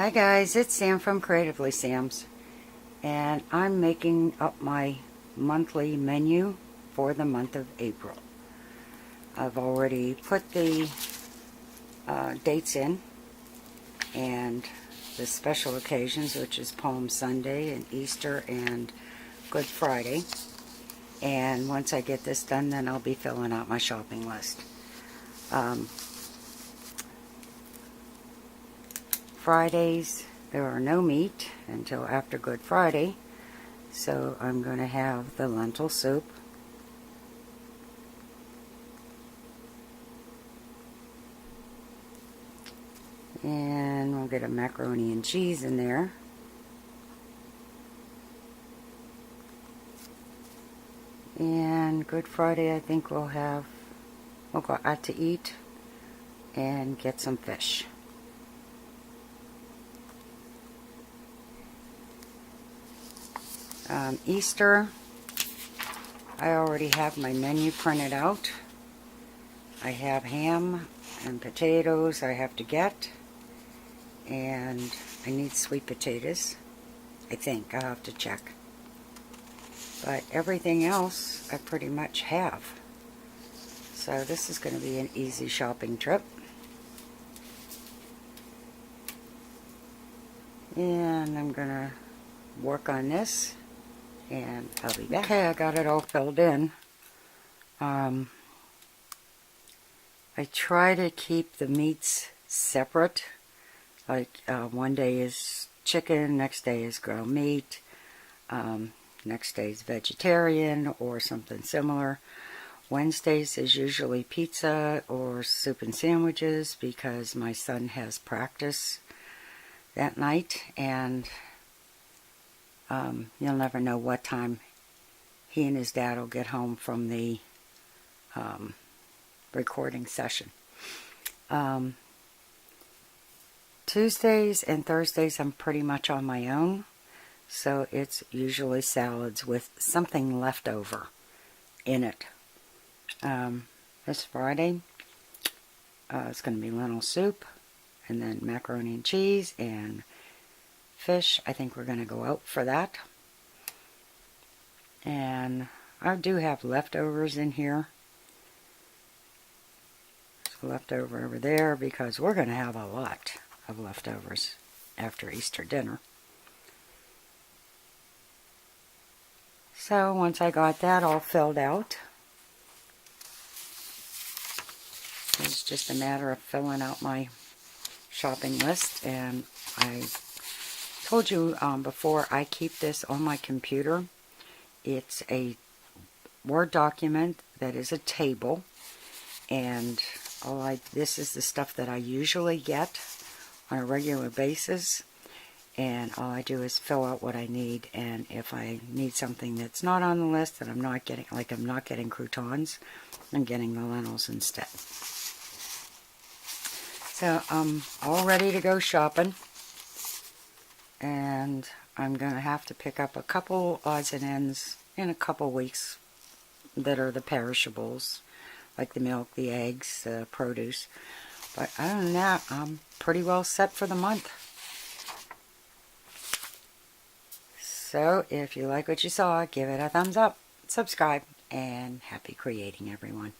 Hi guys, it's Sam from Creatively Sam's, and I'm making up my monthly menu for the month of April. I've already put the dates in and the special occasions, which is Palm Sunday and Easter and Good Friday. And once I get this done, then I'll be filling out my shopping list. Fridays, there are no meat until after Good Friday, so I'm going to have the lentil soup, and we'll get a macaroni and cheese in there, and Good Friday I think we'll go out to eat and get some fish. Easter, I already have my menu printed out. I have ham and potatoes I have to get, and I need sweet potatoes. I think I'll have to check. But everything else I pretty much have. So this is going to be an easy shopping trip. And I'm going to work on this, and I'll be back. Okay, I got it all filled in. I try to keep the meats separate. Like one day is chicken, next day is ground meat, next day is vegetarian or something similar. Wednesdays is usually pizza or soup and sandwiches because my son has practice that night, and you'll never know what time he and his dad will get home from the recording session. Tuesdays and Thursdays I'm pretty much on my own, so it's usually salads with something left over in it. This Friday it's going to be lentil soup, and then macaroni and cheese and fish. I think we're going to go out for that. And I do have leftovers in here. There's leftover over there because we're going to have a lot of leftovers after Easter dinner. So once I got that all filled out, it's just a matter of filling out my shopping list. And I told you before, I keep this on my computer. It's a Word document that is a table, and this is the stuff that I usually get on a regular basis, and all I do is fill out what I need. And if I need something that's not on the list that I'm not getting, like I'm not getting croutons, I'm getting the lentils instead. So I'm all ready to go shopping, and I'm going to have to pick up a couple odds and ends in a couple weeks that are the perishables, like the milk, the eggs, the produce. But other than that, I'm pretty well set for the month. So if you like what you saw, give it a thumbs up, subscribe, and happy creating, everyone.